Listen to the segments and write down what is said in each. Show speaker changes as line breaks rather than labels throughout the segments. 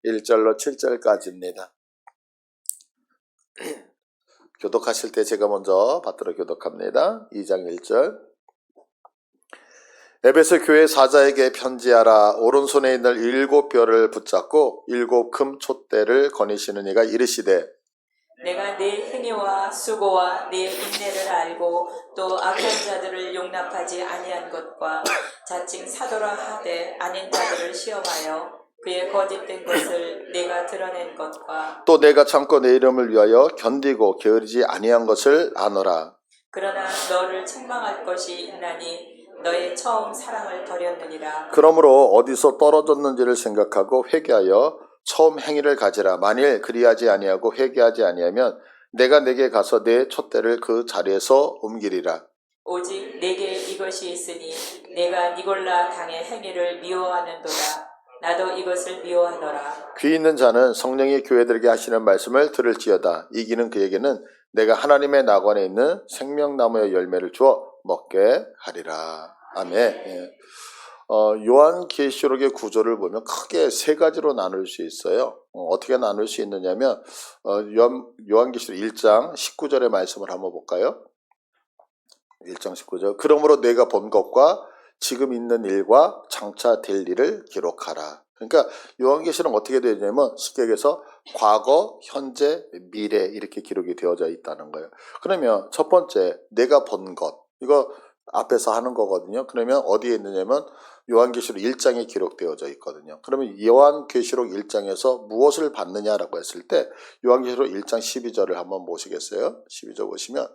1절로 7절까지입니다. 교독하실 때 제가 먼저 받들어 교독합니다. 2장 1절. 에베소 교회 사자에게 편지하라. 오른손에 있는 7뼈를 붙잡고 7 금 촛대를 거니시는 이가 이르시되,
내가 네 행위와 수고와 네 인내를 알고 또 악한 자들을 용납하지 아니한 것과 자칭 사도라 하되 아닌 자들을 시험하여 그의 거짓된 것을 내가 드러낸 것과
또 내가 참고 내 이름을 위하여 견디고 게으르지 아니한 것을 아노라.
그러나 너를 책망할 것이 있나니 너의 처음 사랑을 버렸느니라.
그러므로 어디서 떨어졌는지를 생각하고 회개하여 처음 행위를 가지라. 만일 그리하지 아니하고 회개하지 아니하면 내가 내게 가서 내 촛대를 그 자리에서 옮기리라.
오직 내게 이것이 있으니 내가 니골라 당의 행위를 미워하는도다. 나도 이것을 미워하노라.
귀 있는 자는 성령이 교회들에게 하시는 말씀을 들을지어다. 이기는 그에게는 내가 하나님의 낙원에 있는 생명나무의 열매를 주어 먹게 하리라. 아멘. 예. 요한계시록의 구조를 보면 크게 세 가지로 나눌 수 있어요. 어떻게 나눌 수 있느냐면 요한계시록 1장 19절의 말씀을 한번 볼까요? 1장 19절. 그러므로 내가 본 것과 지금 있는 일과 장차 될 일을 기록하라. 그러니까 요한계시록은 어떻게 되냐면 쉽게 얘기해서 과거, 현재, 미래 이렇게 기록이 되어져 있다는 거예요. 그러면 첫 번째 내가 본 것, 이거 앞에서 하는 거거든요. 그러면 어디에 있느냐면 요한계시록 1장에 기록되어져 있거든요. 그러면 요한계시록 1장에서 무엇을 봤느냐라고 했을 때 요한계시록 1장 12절을 한번 보시겠어요? 12절 보시면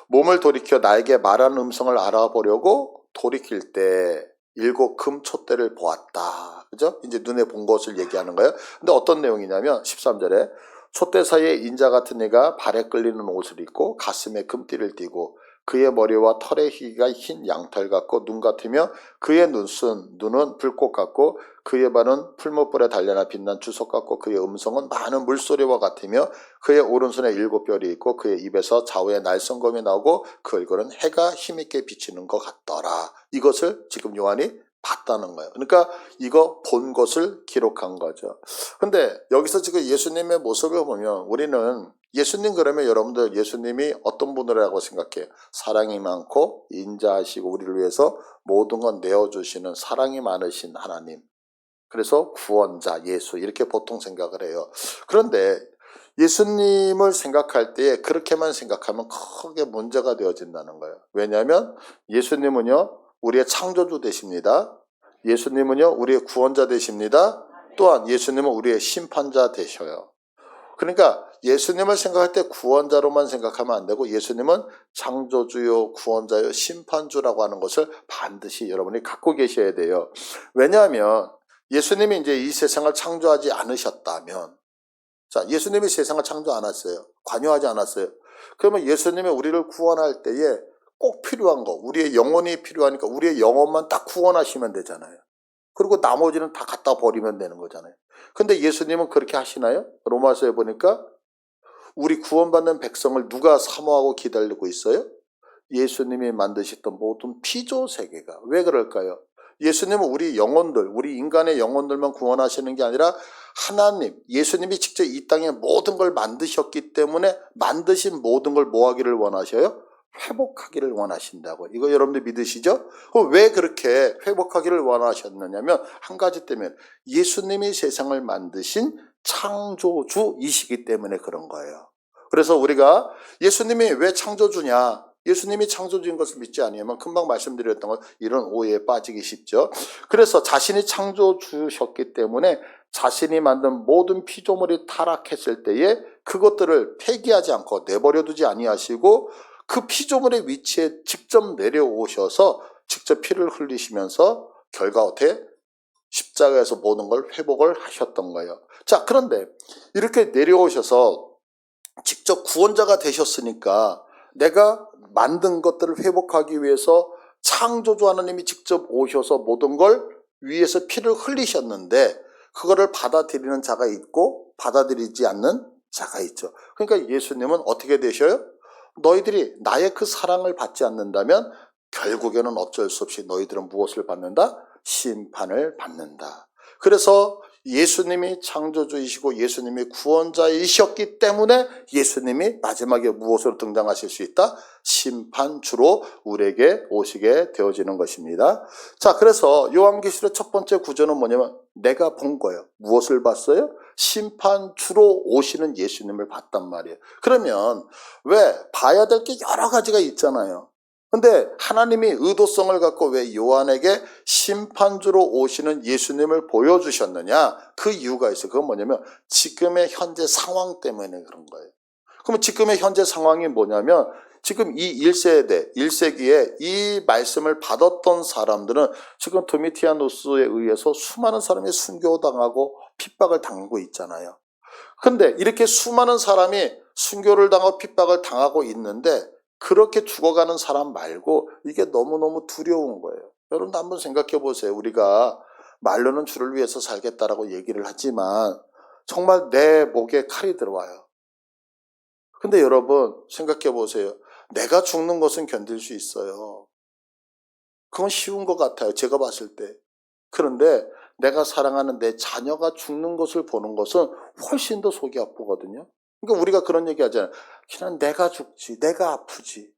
몸을 돌이켜 나에게 말하는 음성을 알아보려고 돌이킬 때 7 금 촛대를 보았다. 그죠? 이제 눈에 본 것을 얘기하는 거예요. 근데 어떤 내용이냐면 13절에 촛대 사이에 인자 같은 애가 발에 끌리는 옷을 입고 가슴에 금띠를 띠고 그의 머리와 털의 희가 흰 양털 같고 눈 같으며 그의 눈은 불꽃 같고 그의 발은 풀무불에 달려나 빛난 주석 같고 그의 음성은 많은 물소리와 같으며 그의 오른손에 7뼈리 있고 그의 입에서 좌우에 날성검이 나오고 그 얼굴은 해가 힘있게 비치는 것 같더라. 이것을 지금 요한이 봤다는 거예요. 그러니까 이거 본 것을 기록한 거죠. 근데 여기서 지금 예수님의 모습을 보면 우리는 예수님 그러면 여러분들 예수님이 어떤 분이라고 생각해요? 사랑이 많고 인자하시고 우리를 위해서 모든 건 내어주시는 사랑이 많으신 하나님. 그래서 구원자 예수 이렇게 보통 생각을 해요. 그런데 예수님을 생각할 때 그렇게만 생각하면 크게 문제가 되어진다는 거예요. 왜냐하면 예수님은요 우리의 창조주 되십니다. 예수님은요 우리의 구원자 되십니다. 또한 예수님은 우리의 심판자 되셔요. 그러니까 예수님을 생각할 때 구원자로만 생각하면 안 되고 예수님은 창조주요 구원자요 심판주라고 하는 것을 반드시 여러분이 갖고 계셔야 돼요. 왜냐하면 예수님이 이제 이 세상을 창조하지 않으셨다면, 자, 예수님이 세상을 창조 안 했어요. 관여하지 않았어요. 그러면 예수님이 우리를 구원할 때에 꼭 필요한 거, 우리의 영혼이 필요하니까 우리의 영혼만 딱 구원하시면 되잖아요. 그리고 나머지는 다 갖다 버리면 되는 거잖아요. 근데 예수님은 그렇게 하시나요? 로마서에 보니까 우리 구원받는 백성을 누가 사모하고 기다리고 있어요? 예수님이 만드셨던 모든 피조 세계가. 왜 그럴까요? 예수님은 우리 영혼들, 우리 인간의 영혼들만 구원하시는 게 아니라 하나님, 예수님이 직접 이 땅에 모든 걸 만드셨기 때문에 만드신 모든 걸 뭐 하기를 원하셔요? 회복하기를 원하신다고. 이거 여러분들 믿으시죠? 그럼 왜 그렇게 회복하기를 원하셨느냐면 한 가지 때문에 예수님이 세상을 만드신 창조주이시기 때문에 그런 거예요. 그래서 우리가 예수님이 왜 창조주냐? 예수님이 창조주인 것을 믿지 않으면 금방 말씀드렸던 것 이런 오해에 빠지기 쉽죠. 그래서 자신이 창조주셨기 때문에 자신이 만든 모든 피조물이 타락했을 때에 그것들을 폐기하지 않고 내버려두지 아니하시고 그 피조물의 위치에 직접 내려오셔서 직접 피를 흘리시면서 결과 어떻게 십자가에서 모든 걸 회복을 하셨던 거예요. 자, 그런데 이렇게 내려오셔서 직접 구원자가 되셨으니까 내가 만든 것들을 회복하기 위해서 창조주 하나님이 직접 오셔서 모든 걸 위에서 피를 흘리셨는데 그거를 받아들이는 자가 있고 받아들이지 않는 자가 있죠. 그러니까 예수님은 어떻게 되셔요? 너희들이 나의 그 사랑을 받지 않는다면 결국에는 어쩔 수 없이 너희들은 무엇을 받는다? 심판을 받는다. 그래서 예수님이 창조주이시고 예수님이 구원자이셨기 때문에 예수님이 마지막에 무엇으로 등장하실 수 있다? 심판주로 우리에게 오시게 되어지는 것입니다. 자, 그래서 요한계시록 첫 번째 구조는 뭐냐면 내가 본 거예요. 무엇을 봤어요? 심판주로 오시는 예수님을 봤단 말이에요. 그러면 왜 봐야 될 게 여러 가지가 있잖아요. 근데 하나님이 의도성을 갖고 왜 요한에게 심판주로 오시는 예수님을 보여주셨느냐? 그 이유가 있어요. 그건 뭐냐면 지금의 현재 상황 때문에 그런 거예요. 그러면 지금의 현재 상황이 뭐냐면 지금 이 1세대, 1세기에 이 말씀을 받았던 사람들은 지금 도미티아누스에 의해서 수많은 사람이 순교당하고 핍박을 당하고 있잖아요. 근데 이렇게 수많은 사람이 순교를 당하고 핍박을 당하고 있는데 그렇게 죽어가는 사람 말고 이게 너무너무 두려운 거예요. 여러분도 한번 생각해 보세요. 우리가 말로는 주를 위해서 살겠다라고 얘기를 하지만 정말 내 목에 칼이 들어와요. 근데 여러분 생각해 보세요. 내가 죽는 것은 견딜 수 있어요. 그건 쉬운 것 같아요. 제가 봤을 때. 그런데 내가 사랑하는 내 자녀가 죽는 것을 보는 것은 훨씬 더 속이 아프거든요. 그러니까 우리가 그런 얘기 하잖아요. 그냥 내가 죽지, 내가 아프지.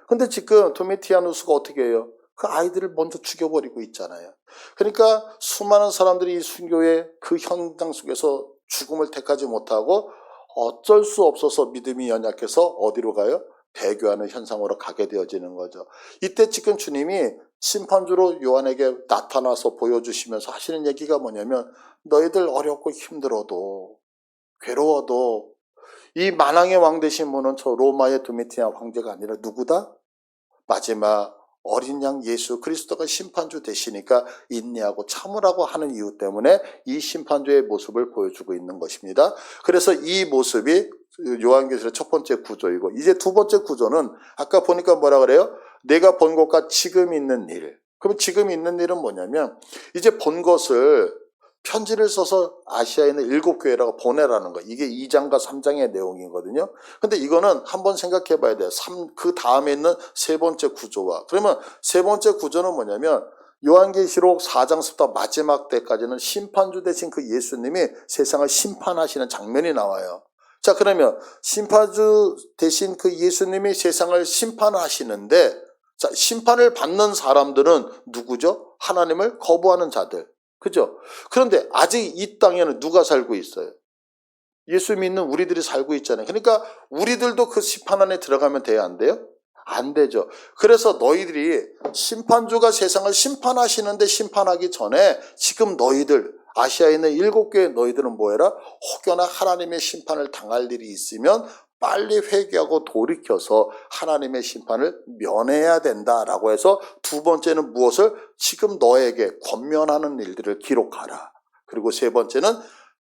근데 지금 도미티아누스가 어떻게 해요? 그 아이들을 먼저 죽여버리고 있잖아요. 그러니까 수많은 사람들이 이 순교의 그 현장 속에서 죽음을 택하지 못하고 어쩔 수 없어서 믿음이 연약해서 어디로 가요? 배교하는 현상으로 가게 되어지는 거죠. 이때 지금 주님이 심판주로 요한에게 나타나서 보여주시면서 하시는 얘기가 뭐냐면 너희들 어렵고 힘들어도 괴로워도 이 만왕의 왕 되신 분은 저 로마의 도미티아 황제가 아니라 누구다? 마지막 어린 양 예수 그리스도가 심판주 되시니까 인내하고 참으라고 하는 이유 때문에 이 심판주의 모습을 보여주고 있는 것입니다. 그래서 이 모습이 요한계시록 첫 번째 구조이고 이제 두 번째 구조는 아까 보니까 뭐라 그래요? 내가 본 것과 지금 있는 일. 그럼 지금 있는 일은 뭐냐면 이제 본 것을 편지를 써서 아시아에 있는 7교회라고 보내라는 거. 이게 2장과 3장의 내용이거든요. 근데 이거는 한번 생각해 봐야 돼요. 그 다음에 있는 세 번째 구조와. 그러면 세 번째 구조는 뭐냐면 요한계시록 4장부터 마지막 때까지는 심판주 대신 그 예수님이 세상을 심판하시는 장면이 나와요. 자, 그러면 심판주 대신 그 예수님이 세상을 심판하시는데 자, 심판을 받는 사람들은 누구죠? 하나님을 거부하는 자들. 그죠? 그런데 아직 이 땅에는 누가 살고 있어요? 예수 믿는 우리들이 살고 있잖아요. 그러니까 우리들도 그 심판 안에 들어가면 돼요? 안 돼요? 안 되죠. 그래서 너희들이 심판주가 세상을 심판하시는데 심판하기 전에 지금 너희들 아시아에 있는 7교회 너희들은 뭐해라? 혹여나 하나님의 심판을 당할 일이 있으면 빨리 회개하고 돌이켜서 하나님의 심판을 면해야 된다라고 해서 두 번째는 무엇을? 지금 너에게 권면하는 일들을 기록하라. 그리고 세 번째는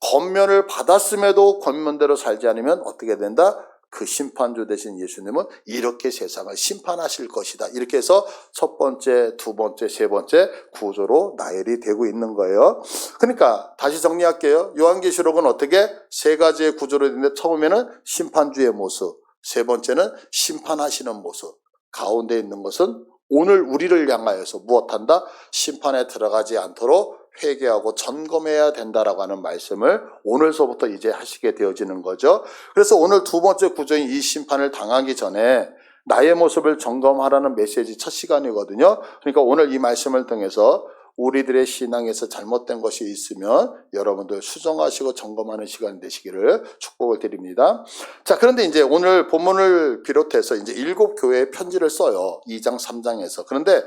권면을 받았음에도 권면대로 살지 않으면 어떻게 된다? 그 심판주 되신 예수님은 이렇게 세상을 심판하실 것이다. 이렇게 해서 첫 번째, 두 번째, 세 번째 구조로 나열이 되고 있는 거예요. 그러니까 다시 정리할게요. 요한계시록은 어떻게? 세 가지의 구조로 있는데 처음에는 심판주의 모습, 세 번째는 심판하시는 모습, 가운데 있는 것은 오늘 우리를 향하여서 무엇한다? 심판에 들어가지 않도록 회개하고 점검해야 된다라고 하는 말씀을 오늘서부터 이제 하시게 되어지는 거죠. 그래서 오늘 두 번째 구조인 이 심판을 당하기 전에 나의 모습을 점검하라는 메시지 첫 시간이거든요. 그러니까 오늘 이 말씀을 통해서 우리들의 신앙에서 잘못된 것이 있으면 여러분들 수정하시고 점검하는 시간 되시기를 축복을 드립니다. 자, 그런데 이제 오늘 본문을 비롯해서 이제 7교회에 편지를 써요. 2장, 3장에서. 그런데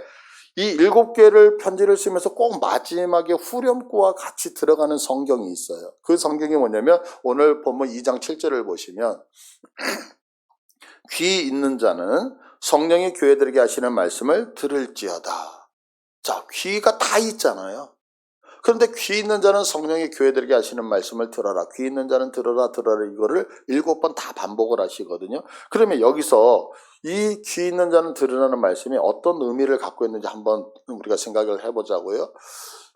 이 7개를 편지를 쓰면서 꼭 마지막에 후렴구와 같이 들어가는 성경이 있어요. 그 성경이 뭐냐면 오늘 본문 2장 7절을 보시면 귀 있는 자는 성령이 교회들에게 하시는 말씀을 들을지어다. 자, 귀가 다 있잖아요. 그런데 귀 있는 자는 성령이 교회들에게 하시는 말씀을 들어라. 귀 있는 자는 들어라 이거를 7번 다 반복을 하시거든요. 그러면 여기서 이 귀 있는 자는 들으라는 말씀이 어떤 의미를 갖고 있는지 한번 우리가 생각을 해보자고요.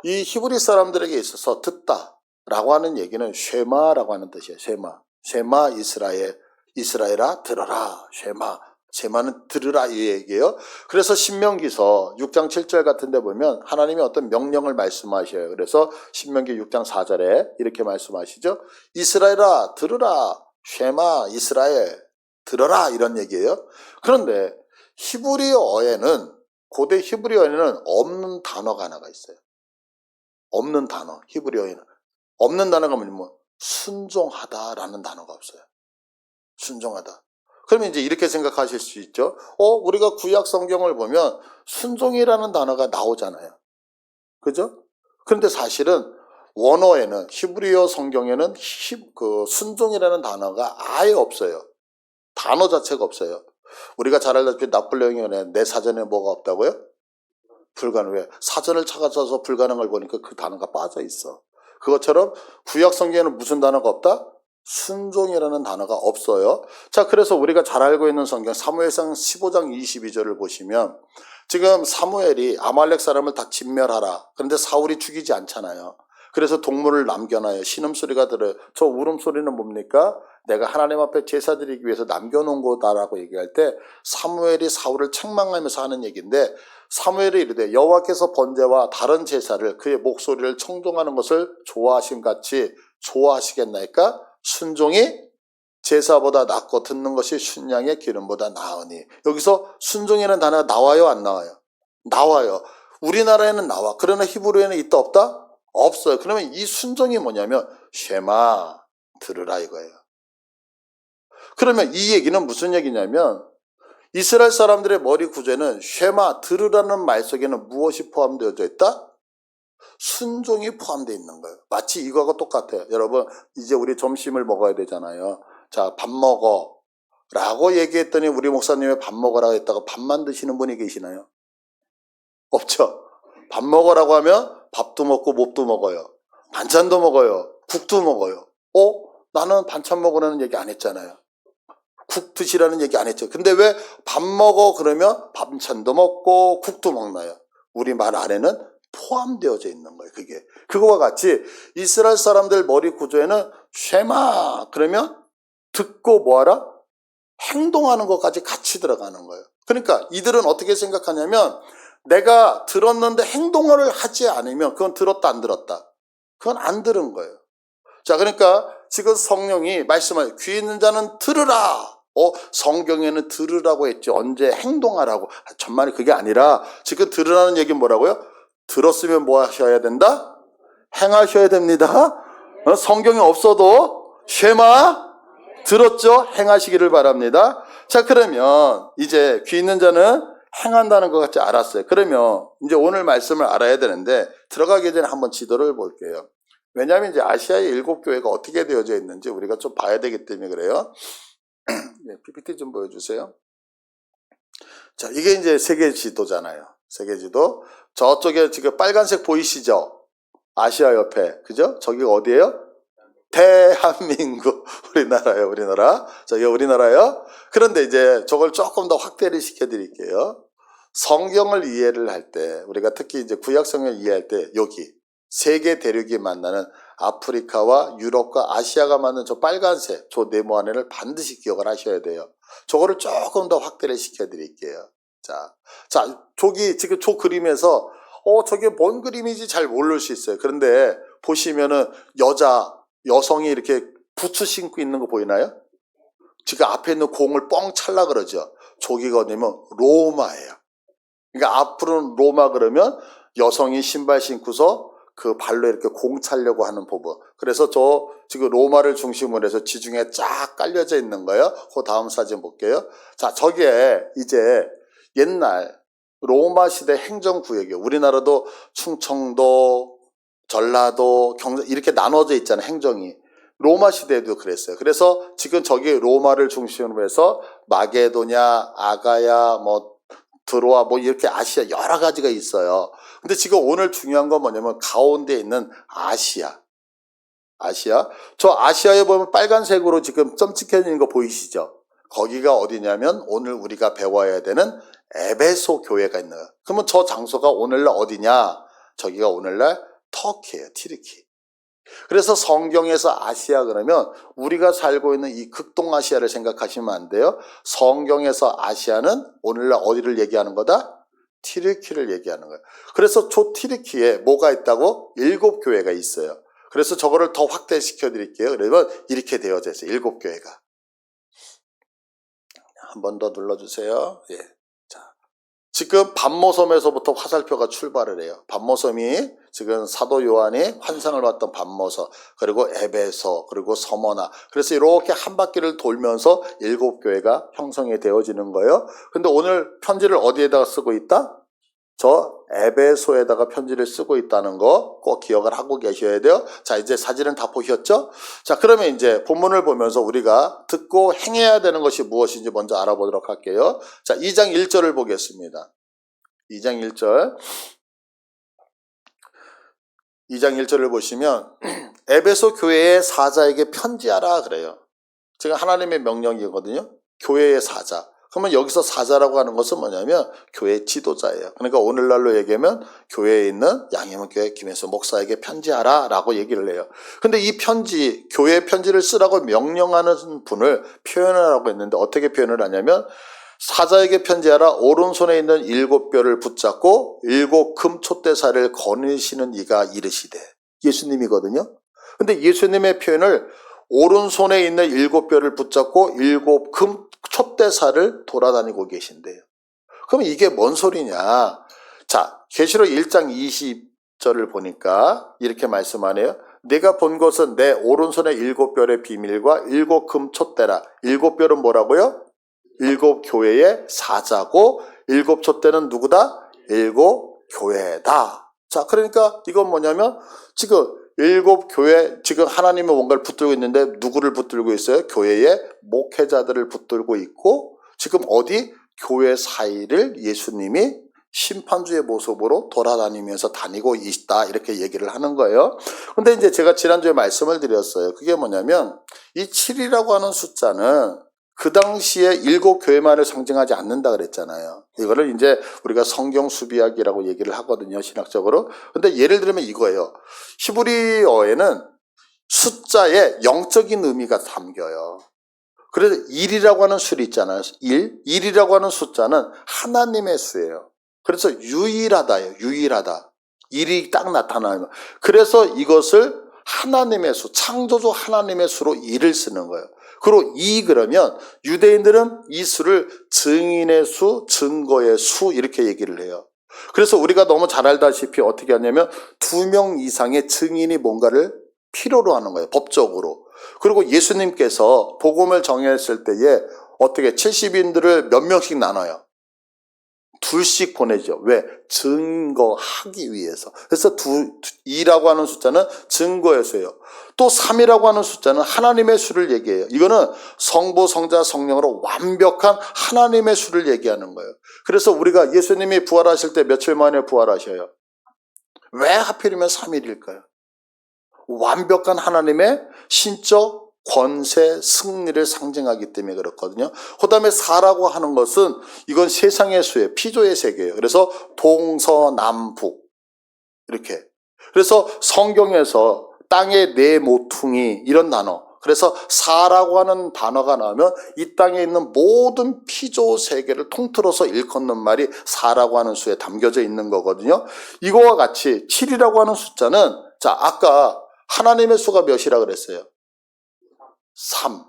이 히브리 사람들에게 있어서 듣다라고 하는 얘기는 쉐마라고 하는 뜻이에요. 쉐마 이스라엘아 들어라. 쉐마. 쉐마는 들으라 이 얘기예요. 그래서 신명기서 6장 7절 같은 데 보면 하나님이 어떤 명령을 말씀하셔요. 그래서 신명기 6장 4절에 이렇게 말씀하시죠. 이스라엘아 들으라. 쉐마 이스라엘 들어라 이런 얘기예요. 그런데 히브리어에는 고대 히브리어에는 없는 단어가 하나가 있어요. 없는 단어. 히브리어에는 없는 단어가 뭐냐면 순종하다라는 단어가 없어요. 순종하다. 그러면 이제 이렇게 생각하실 수 있죠. 우리가 구약 성경을 보면 순종이라는 단어가 나오잖아요. 그죠? 그런데 사실은 원어에는 히브리어 성경에는 순종이라는 단어가 아예 없어요. 단어 자체가 없어요. 우리가 잘 알다시피 나폴레옹이 내 사전에 뭐가 없다고요? 불가능. 왜? 사전을 찾아서 불가능을 보니까 그 단어가 빠져 있어. 그것처럼 구약 성경에는 무슨 단어가 없다? 순종이라는 단어가 없어요. 자, 그래서 우리가 잘 알고 있는 성경 사무엘상 15장 22절을 보시면 지금 사무엘이 아말렉 사람을 다 진멸하라. 그런데 사울이 죽이지 않잖아요. 그래서 동물을 남겨놔요. 신음소리가 들어요. 저 울음소리는 뭡니까? 내가 하나님 앞에 제사 드리기 위해서 남겨놓은 거다라고 얘기할 때 사무엘이 사울을 책망하면서 하는 얘기인데 사무엘이 이르되 여호와께서 번제와 다른 제사를 그의 목소리를 청종하는 것을 좋아하신 같이 좋아하시겠나이까? 순종이 제사보다 낫고 듣는 것이 순양의 기름보다 나으니. 여기서 순종이라는 단어가 나와요, 안 나와요? 나와요. 우리나라에는 나와. 그러나 히브리어에는 있다 없다? 없어요. 그러면 이 순종이 뭐냐면 쉐마 들으라 이거예요. 그러면 이 얘기는 무슨 얘기냐면 이스라엘 사람들의 머리 구조에는 쉐마 들으라는 말 속에는 무엇이 포함되어져 있다? 순종이 포함되어 있는 거예요. 마치 이거하고 똑같아요. 여러분 이제 우리 점심을 먹어야 되잖아요. 자, 밥 먹어 라고 얘기했더니 우리 목사님이 밥 먹으라고 했다가 밥만 드시는 분이 계시나요? 없죠. 밥 먹으라고 하면 밥도 먹고 몹도 먹어요. 반찬도 먹어요. 국도 먹어요. 나는 반찬 먹으라는 얘기 안 했잖아요. 국 드시라는 얘기 안 했죠. 근데 왜 밥 먹어 그러면 반찬도 먹고 국도 먹나요? 우리 말 안에는 포함되어져 있는 거예요. 그게 그거와 같이 이스라엘 사람들 머리 구조에는 쉐마 그러면 듣고 뭐하라? 행동하는 것까지 같이 들어가는 거예요. 그러니까 이들은 어떻게 생각하냐면 내가 들었는데 행동을 하지 않으면 그건 들었다 안 들었다? 그건 안 들은 거예요. 자, 그러니까 지금 성령이 말씀하여 귀 있는 자는 들으라. 성경에는 들으라고 했지 언제 행동하라고. 전말이 그게 아니라 지금 들으라는 얘기는 뭐라고요? 들었으면 뭐 하셔야 된다? 행하셔야 됩니다. 성경이 없어도 쉐마 들었죠? 행하시기를 바랍니다. 자, 그러면 이제 귀 있는 자는 행한다는 것 같이 알았어요. 그러면 이제 오늘 말씀을 알아야 되는데 들어가기 전에 한번 지도를 볼게요. 왜냐하면 이제 아시아의 7교회가 어떻게 되어져 있는지 우리가 좀 봐야 되기 때문에 그래요. 네, PPT 좀 보여주세요. 자, 이게 이제 세계 지도잖아요. 세계 지도. 저쪽에 지금 빨간색 보이시죠? 아시아 옆에. 그죠? 저기가 어디예요? 대한민국. 우리나라예요, 우리나라. 저기가 우리나라예요. 그런데 이제 저걸 조금 더 확대를 시켜드릴게요. 성경을 이해를 할 때, 우리가 특히 이제 구약 성경을 이해할 때, 여기 세계 대륙이 만나는 아프리카와 유럽과 아시아가 만든 저 빨간색, 저 네모 안에를 반드시 기억을 하셔야 돼요. 저거를 조금 더 확대를 시켜드릴게요. 자, 저기 지금 저 그림에서 저게 뭔 그림인지 잘 모를 수 있어요. 그런데 보시면은 여성이 이렇게 부츠 신고 있는 거 보이나요? 지금 앞에 있는 공을 뻥 찰라 그러죠. 저기가 어디냐면 로마예요. 그러니까 앞으로는 로마 그러면 여성이 신발 신고서 그 발로 이렇게 공 차려고 하는 부분. 그래서 저 지금 로마를 중심으로 해서 지중해 쫙 깔려져 있는 거예요. 그 다음 사진 볼게요. 자, 저게 이제 옛날 로마 시대 행정구역이에요. 우리나라도 충청도, 전라도, 경상 이렇게 나눠져 있잖아요. 행정이. 로마 시대에도 그랬어요. 그래서 지금 저기 로마를 중심으로 해서 마게도냐, 아가야, 드로아 이렇게 아시아 여러 가지가 있어요. 근데 지금 오늘 중요한 건 뭐냐면 가운데 있는 아시아. 저 아시아에 보면 빨간색으로 지금 점 찍혀 있는 거 보이시죠? 거기가 어디냐면 오늘 우리가 배워야 되는 에베소 교회가 있는 거예요. 그러면 저 장소가 오늘날 어디냐? 저기가 오늘날 터키예요. 티르키. 그래서 성경에서 아시아 그러면 우리가 살고 있는 이 극동아시아를 생각하시면 안 돼요. 성경에서 아시아는 오늘날 어디를 얘기하는 거다? 튀르키를 얘기하는 거예요. 그래서 저 튀르키에 뭐가 있다고? 7교회가 있어요. 그래서 저거를 더 확대시켜 드릴게요. 그러면 이렇게 되어져 있어요. 7교회가. 한 번 더 눌러주세요. 예. 자, 지금 반모섬에서부터 화살표가 출발을 해요. 반모섬이 지금 사도 요한이 환상을 봤던 반모섬, 그리고 에베소, 그리고 서머나. 그래서 이렇게 한 바퀴를 돌면서 7교회가 형성이 되어지는 거예요. 근데 오늘 편지를 어디에다가 쓰고 있다? 저 에베소에다가 편지를 쓰고 있다는 거 꼭 기억을 하고 계셔야 돼요. 자, 이제 사진은 다 보셨죠? 자, 그러면 이제 본문을 보면서 우리가 듣고 행해야 되는 것이 무엇인지 먼저 알아보도록 할게요. 자, 2장 1절을 보겠습니다. 2장 1절. 2장 1절을 보시면 에베소 교회의 사자에게 편지하라 그래요. 지금 하나님의 명령이거든요. 교회의 사자. 그러면 여기서 사자라고 하는 것은 뭐냐면 교회 지도자예요. 그러니까 오늘날로 얘기하면 교회에 있는 양희문교회 김혜수 목사에게 편지하라 라고 얘기를 해요. 근데 이 편지, 교회 편지를 쓰라고 명령하는 분을 표현을 하고 있는데 어떻게 표현을 하냐면 사자에게 편지하라. 오른손에 있는 7뼈를 붙잡고 7금 촛대사를 거느시는 이가 이르시되. 예수님이거든요. 근데 예수님의 표현을 오른손에 있는 7뼈를 붙잡고 7금 촛대사를 돌아다니고 계신대요. 그럼 이게 뭔 소리냐? 자, 계시록 1장 20절을 보니까 이렇게 말씀하네요. 내가 본 것은 내 오른손의 7뼈의 비밀과 7금 촛대라. 7뼈는 뭐라고요? 7교회의 사자고 7촛대는 누구다? 7교회다. 자, 그러니까 이건 뭐냐면 지금 7교회, 지금 하나님의 뭔가를 붙들고 있는데 누구를 붙들고 있어요? 교회의 목회자들을 붙들고 있고 지금 어디? 교회 사이를 예수님이 심판주의 모습으로 돌아다니면서 다니고 있다 이렇게 얘기를 하는 거예요. 근데 이제 제가 지난주에 말씀을 드렸어요. 그게 뭐냐면 이 7이라고 하는 숫자는 그 당시에 7교회만을 상징하지 않는다 그랬잖아요. 이거를 이제 우리가 성경 수비학이라고 얘기를 하거든요, 신학적으로. 근데 예를 들면 이거예요. 히브리어에는 숫자에 영적인 의미가 담겨요. 그래서 1이라고 하는 숫이 있잖아요. 1이라고 하는 숫자는 하나님의 수예요. 그래서 유일하다예요. 유일하다. 1이 딱 나타나요. 그래서 이것을 하나님의 수, 창조주 하나님의 수로 1을 쓰는 거예요. 그리고 2 그러면 유대인들은 이 수를 증인의 수, 증거의 수 이렇게 얘기를 해요. 그래서 우리가 너무 잘 알다시피 어떻게 하냐면 2명 이상의 증인이 뭔가를 필요로 하는 거예요. 법적으로. 그리고 예수님께서 복음을 정했을 때에 어떻게 70인들을 몇 명씩 나눠요? 2씩 보내죠. 왜? 증거하기 위해서. 그래서 2라고 하는 숫자는 증거의 수예요. 또 3이라고 하는 숫자는 하나님의 수를 얘기해요. 이거는 성부, 성자, 성령으로 완벽한 하나님의 수를 얘기하는 거예요. 그래서 우리가 예수님이 부활하실 때 며칠 만에 부활하셔요? 왜 하필이면 3일일까요? 완벽한 하나님의 신적 권세, 승리를 상징하기 때문에 그렇거든요. 그 다음에 4라고 하는 것은 이건 세상의 수예요. 피조의 세계예요. 그래서 동서남북 이렇게. 그래서 성경에서 땅의 네 모퉁이 이런 단어. 그래서 4라고 하는 단어가 나오면 이 땅에 있는 모든 피조 세계를 통틀어서 일컫는 말이 4라고 하는 수에 담겨져 있는 거거든요. 이거와 같이 7이라고 하는 숫자는 자 아까 하나님의 수가 몇이라 그랬어요? 3.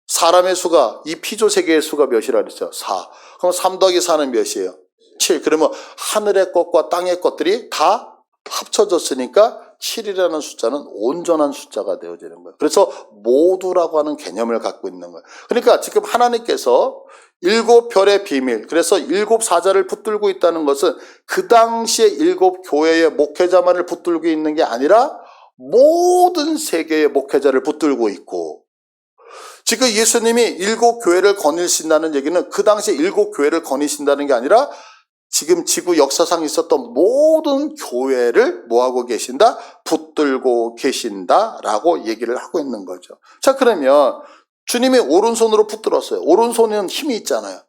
사람의 수가 이 피조 세계의 수가 몇이라 그랬죠? 4. 그럼 3 더하기 4는 몇이에요? 7. 그러면 하늘의 것과 땅의 것들이 다 합쳐졌으니까 7이라는 숫자는 온전한 숫자가 되어지는 거예요. 그래서 모두라고 하는 개념을 갖고 있는 거예요. 그러니까 지금 하나님께서 7별의 비밀, 그래서 7사자를 붙들고 있다는 것은 그 당시에 7교회의 목회자만을 붙들고 있는 게 아니라 모든 세계의 목회자를 붙들고 있고 지금 예수님이 7교회를 거니신다는 얘기는 그 당시에 7교회를 거니신다는 게 아니라 지금 지구 역사상 있었던 모든 교회를 뭐하고 계신다? 붙들고 계신다라고 얘기를 하고 있는 거죠. 자, 그러면 주님이 오른손으로 붙들었어요. 오른손에는 힘이 있잖아요.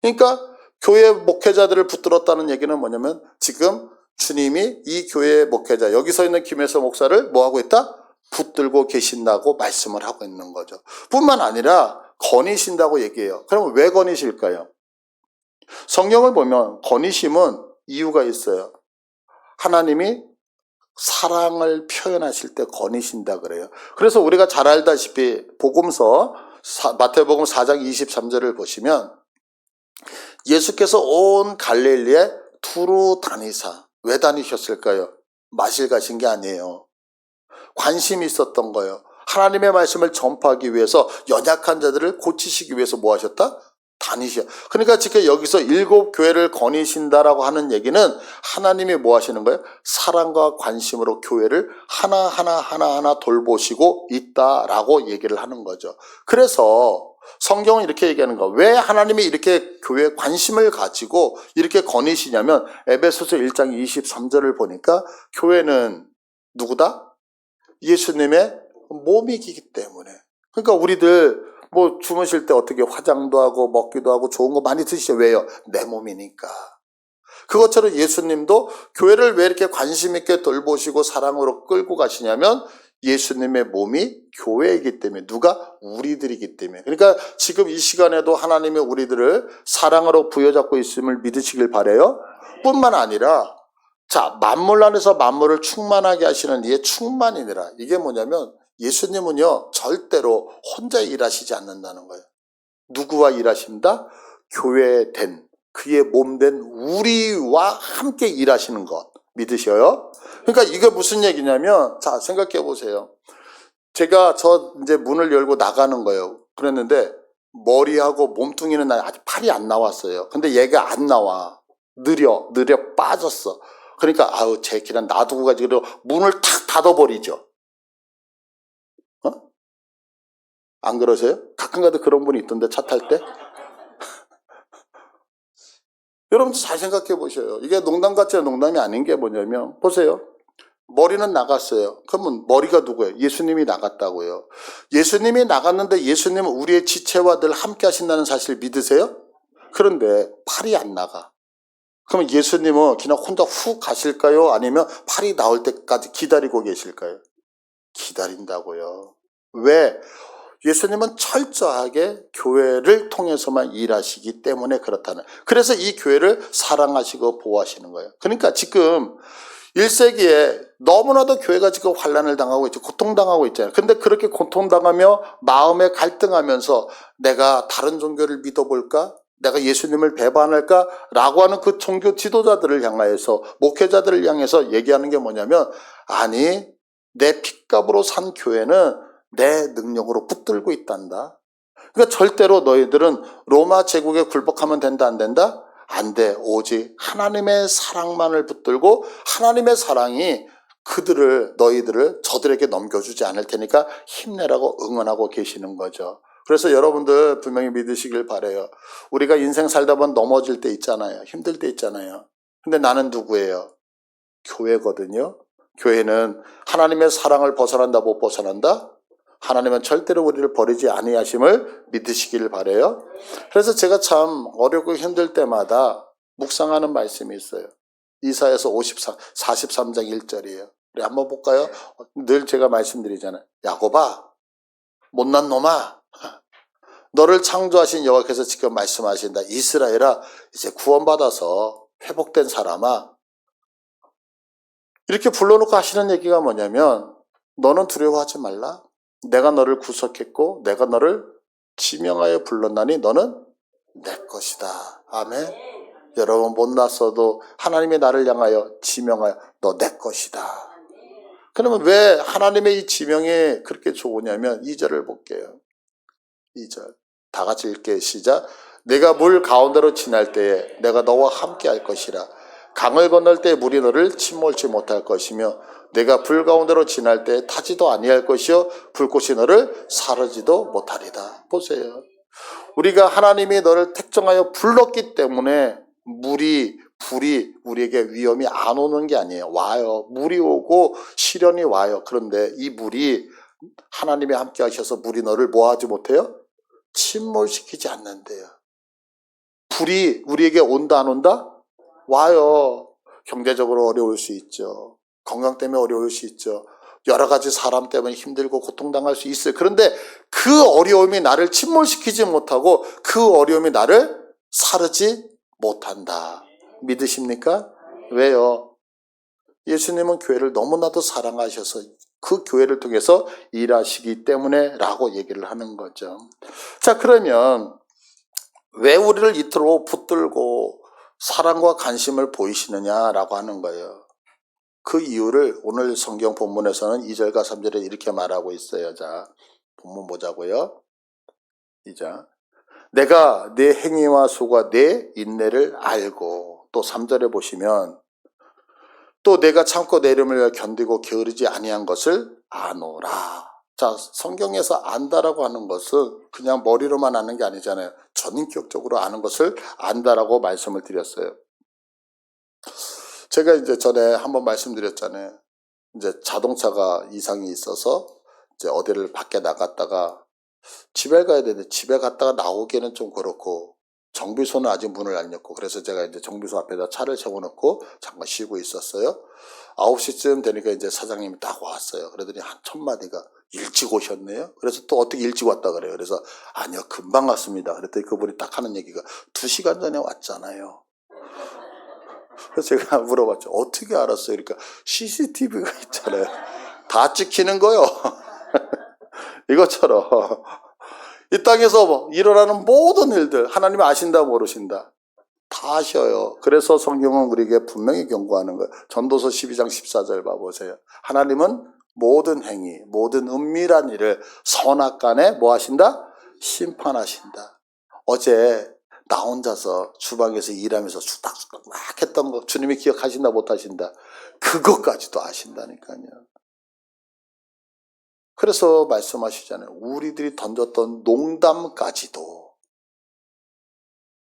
그러니까 교회 목회자들을 붙들었다는 얘기는 뭐냐면 지금 주님이 이 교회의 목회자, 여기 서 있는 김혜서 목사를 뭐하고 있다? 붙들고 계신다고 말씀을 하고 있는 거죠. 뿐만 아니라 거니신다고 얘기해요. 그럼 왜 거니실까요? 성경을 보면 거니심은 이유가 있어요. 하나님이 사랑을 표현하실 때 거니신다 그래요. 그래서 우리가 잘 알다시피 복음서 마태복음 4장 23절을 보시면 예수께서 온 갈릴리에 두루 다니사. 왜 다니셨을까요? 마실 가신 게 아니에요. 관심이 있었던 거예요. 하나님의 말씀을 전파하기 위해서, 연약한 자들을 고치시기 위해서 뭐 하셨다? 다니셔. 그러니까 지금 여기서 7 교회를 거니신다라고 하는 얘기는 하나님이 뭐 하시는 거예요? 사랑과 관심으로 교회를 하나하나 돌보시고 있다라고 얘기를 하는 거죠. 그래서 성경은 이렇게 얘기하는 거예요. 왜 하나님이 이렇게 교회에 관심을 가지고 이렇게 거니시냐면 에베소서 1장 23절을 보니까 교회는 누구다? 예수님의 몸이기 때문에. 그러니까 우리들 뭐 주무실 때 어떻게 화장도 하고 먹기도 하고 좋은 거 많이 드시죠. 왜요? 내 몸이니까. 그것처럼 예수님도 교회를 왜 이렇게 관심 있게 돌보시고 사랑으로 끌고 가시냐면 예수님의 몸이 교회이기 때문에. 누가? 우리들이기 때문에. 그러니까 지금 이 시간에도 하나님이 우리들을 사랑으로 부여잡고 있음을 믿으시길 바라요. 뿐만 아니라 자, 만물 안에서 만물을 충만하게 하시는 이의 충만이니라. 이게 뭐냐면 예수님은요 절대로 혼자 일하시지 않는다는 거예요. 누구와 일하신다? 교회에 된, 그의 몸 된 우리와 함께 일하시는 것 믿으셔요? 그러니까 이게 무슨 얘기냐면, 자 생각해 보세요. 제가 이제 문을 열고 나가는 거예요. 그랬는데 머리하고 몸뚱이는 아직 팔이 안 나왔어요. 근데 얘가 안 나와. 느려 빠졌어. 그러니까 아우 제 길은 놔두고 가지고 문을 탁 닫아버리죠. 안 그러세요? 가끔가다 그런 분이 있던데, 차 탈 때. 여러분도 잘 생각해 보셔요. 이게 농담 같지 농담이 아닌 게 뭐냐면, 보세요. 머리는 나갔어요. 그러면 머리가 누구예요? 예수님이 나갔다고요. 예수님이 나갔는데 예수님은 우리의 지체와 늘 함께 하신다는 사실 믿으세요? 그런데 팔이 안 나가. 그러면 예수님은 그냥 혼자 훅 가실까요? 아니면 팔이 나올 때까지 기다리고 계실까요? 기다린다고요. 왜? 예수님은 철저하게 교회를 통해서만 일하시기 때문에 그렇다는. 그래서 이 교회를 사랑하시고 보호하시는 거예요. 그러니까 지금 1세기에 너무나도 교회가 지금 환난을 당하고 있죠. 고통당하고 있잖아요. 근데 그렇게 고통당하며 마음에 갈등하면서 내가 다른 종교를 믿어볼까? 내가 예수님을 배반할까? 라고 하는 그 종교 지도자들을 향하여서, 목회자들을 향해서 얘기하는 게 뭐냐면, 아니 내 핏값으로 산 교회는 내 능력으로 붙들고 있단다. 그러니까 절대로 너희들은 로마 제국에 굴복하면 된다, 안 된다? 안 돼. 오직 하나님의 사랑만을 붙들고 하나님의 사랑이 너희들을 저들에게 넘겨주지 않을 테니까 힘내라고 응원하고 계시는 거죠. 그래서 여러분들 분명히 믿으시길 바라요. 우리가 인생 살다 보면 넘어질 때 있잖아요. 힘들 때 있잖아요. 근데 나는 누구예요? 교회거든요. 교회는 하나님의 사랑을 벗어난다, 못 벗어난다? 하나님은 절대로 우리를 버리지 아니하심을 믿으시기를 바라요. 그래서 제가 참 어렵고 힘들 때마다 묵상하는 말씀이 있어요. 이사야서 43장 1절이에요. 우리 한번 볼까요? 늘 제가 말씀드리잖아요. 야곱아, 못난 놈아, 너를 창조하신 여호와께서 지금 말씀하신다. 이스라엘아, 이제 구원받아서 회복된 사람아. 이렇게 불러놓고 하시는 얘기가 뭐냐면, 너는 두려워하지 말라. 내가 너를 구속했고 내가 너를 지명하여 불렀나니 너는 내 것이다. 아멘. 여러분 못났어도 하나님이 나를 향하여 지명하여 너 내 것이다. 그러면 왜 하나님의 이 지명이 그렇게 좋으냐면 2절을 볼게요. 2절 다 같이 읽게. 시작. 내가 물 가운데로 지날 때에 내가 너와 함께 할 것이라. 강을 건널 때 물이 너를 침몰치 못할 것이며 내가 불 가운데로 지날 때 타지도 아니할 것이요 불꽃이 너를 사르지도 못하리다. 보세요. 우리가 하나님이 너를 택정하여 불렀기 때문에 불이 우리에게 위험이 안 오는 게 아니에요. 와요. 물이 오고 시련이 와요. 그런데 이 물이 하나님이 함께 하셔서 물이 너를 뭐 하지 못해요? 침몰시키지 않는데요. 불이 우리에게 온다 안 온다? 와요. 경제적으로 어려울 수 있죠. 건강 때문에 어려울 수 있죠. 여러 가지 사람 때문에 힘들고 고통당할 수 있어요. 그런데 그 어려움이 나를 침몰시키지 못하고 그 어려움이 나를 사르지 못한다. 믿으십니까? 왜요? 예수님은 교회를 너무나도 사랑하셔서 그 교회를 통해서 일하시기 때문에 라고 얘기를 하는 거죠. 자, 그러면 왜 우리를 이토록 붙들고 사랑과 관심을 보이시느냐라고 하는 거예요. 그 이유를 오늘 성경 본문에서는 2절과 3절에 이렇게 말하고 있어요. 자, 본문 보자고요. 2절. 내가 내 행위와 수고와 내 인내를 알고, 또 3절에 보시면 또 내가 참고 내 이름을 견디고 게으르지 아니한 것을 아노라. 자, 성경에서 안다라고 하는 것은 그냥 머리로만 아는 게 아니잖아요. 전인격적으로 아는 것을 안다라고 말씀을 드렸어요. 제가 이제 전에 한번 말씀드렸잖아요. 이제 자동차가 이상이 있어서 이제 어디를 밖에 나갔다가 집에 가야 되는데 집에 갔다가 나오기에는 좀 그렇고 정비소는 아직 문을 안 열고, 그래서 제가 이제 정비소 앞에다 차를 세워놓고 잠깐 쉬고 있었어요. 9시쯤 되니까 이제 사장님이 딱 왔어요. 그러더니 한 첫마디가 일찍 오셨네요. 그래서 또 어떻게 일찍 왔다 그래요. 그래서 아니요, 금방 왔습니다. 그랬더니 그분이 딱 하는 얘기가 2시간 전에 왔잖아요. 그래서 제가 물어봤죠. 어떻게 알았어요? 그러니까 CCTV가 있잖아요. 다 찍히는 거요. 이것처럼 이 땅에서 일어나는 모든 일들 하나님이 아신다 모르신다? 다 아셔요. 그래서 성경은 우리에게 분명히 경고하는 거예요. 전도서 12장 14절 봐보세요. 하나님은 모든 행위, 모든 은밀한 일을 선악간에 뭐 하신다? 심판하신다. 어제 나 혼자서 주방에서 일하면서 수닥수닥 막 했던 거 주님이 기억하신다 못하신다? 그것까지도 아신다니까요. 그래서 말씀하시잖아요. 우리들이 던졌던 농담까지도,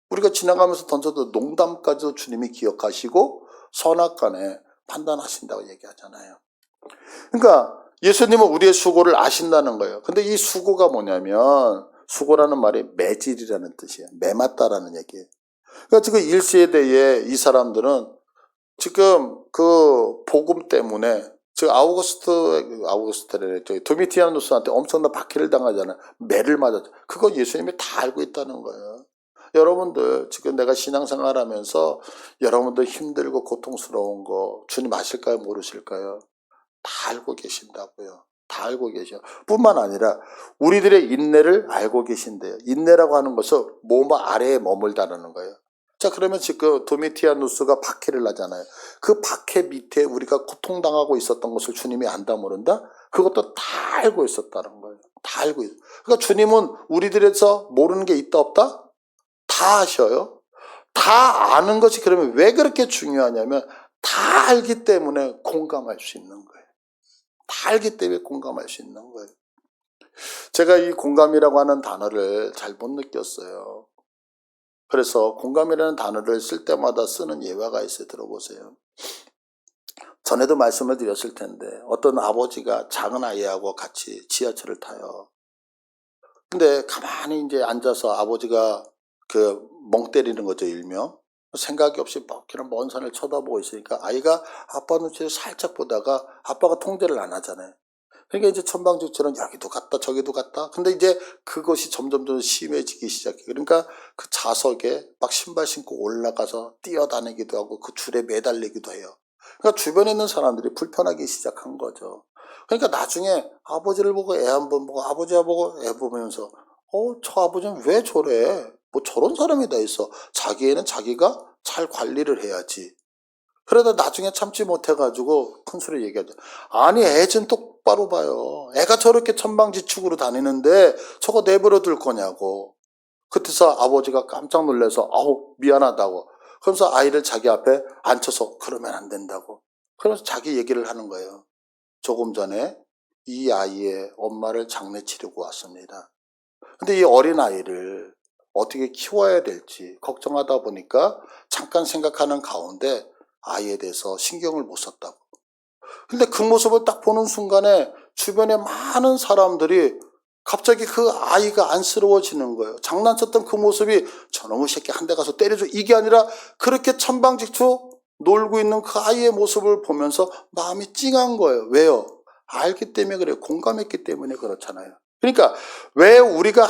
우리가 지나가면서 던졌던 농담까지도 주님이 기억하시고 선악간에 판단하신다고 얘기하잖아요. 그러니까 예수님은 우리의 수고를 아신다는 거예요. 근데 이 수고가 뭐냐면, 수고라는 말이 매질이라는 뜻이에요. 매맞다라는 얘기예요. 그러니까 지금 1세대에 이 사람들은 지금 그 복음 때문에 지금 아우구스트레 도미티아누스한테 엄청난 박해를 당하잖아요. 매를 맞았죠. 그거 예수님이 다 알고 있다는 거예요. 여러분들 지금 내가 신앙생활 하면서 여러분들 힘들고 고통스러운 거 주님 아실까요? 모르실까요? 다 알고 계신다고요. 다 알고 계셔. 뿐만 아니라 우리들의 인내를 알고 계신대요. 인내라고 하는 것은 몸 아래에 머물다라는 거예요. 자, 그러면 지금 도미티아누스가 박해를 하잖아요. 그 박해 밑에 우리가 고통당하고 있었던 것을 주님이 안다 모른다? 그것도 다 알고 있었다는 거예요. 다 알고 있어요. 그러니까 주님은 우리들에서 모르는 게 있다 없다? 다 아셔요. 다 아는 것이 그러면 왜 그렇게 중요하냐면 다 알기 때문에 공감할 수 있는 거예요. 다 알기 때문에 공감할 수 있는 거예요. 제가 이 공감이라고 하는 단어를 잘 못 느꼈어요. 그래서 공감이라는 단어를 쓸 때마다 쓰는 예화가 있어요. 들어보세요. 전에도 말씀을 드렸을 텐데 어떤 아버지가 작은 아이하고 같이 지하철을 타요. 근데 가만히 이제 앉아서 아버지가 그 멍 때리는 거죠, 일명. 생각이 없이 그냥 먼 산을 쳐다보고 있으니까 아이가 아빠 눈치를 살짝 보다가 아빠가 통제를 안 하잖아요. 그러니까 이제 천방지축처럼 여기도 갔다 저기도 갔다. 근데 이제 그것이 점점 심해지기 시작해. 그러니까 그 좌석에 막 신발 신고 올라가서 뛰어다니기도 하고 그 줄에 매달리기도 해요. 그러니까 주변에 있는 사람들이 불편하기 시작한 거죠. 그러니까 나중에 아버지를 보고 애 한 번 보고 아버지를 보고 애 보면서 저 아버지는 왜 저래? 뭐 저런 사람이 다 있어. 자기 애는 자기가 잘 관리를 해야지. 그러다 나중에 참지 못해가지고 큰 소리 얘기하죠. 아니, 애 좀 똑바로 봐요. 애가 저렇게 천방지축으로 다니는데 저거 내버려 둘 거냐고. 그때서 아버지가 깜짝 놀라서 미안하다고. 그러면서 아이를 자기 앞에 앉혀서 그러면 안 된다고. 그러면서 자기 얘기를 하는 거예요. 조금 전에 이 아이의 엄마를 장례 치르고 왔습니다. 근데 이 어린 아이를 어떻게 키워야 될지 걱정하다 보니까 잠깐 생각하는 가운데 아이에 대해서 신경을 못 썼다고. 근데 그 모습을 딱 보는 순간에 주변에 많은 사람들이 갑자기 그 아이가 안쓰러워지는 거예요. 장난쳤던 그 모습이 저놈의 새끼 한 대 가서 때려줘. 이게 아니라 그렇게 천방지축 놀고 있는 그 아이의 모습을 보면서 마음이 찡한 거예요. 왜요? 알기 때문에 그래요. 공감했기 때문에 그렇잖아요. 그러니까 왜 우리가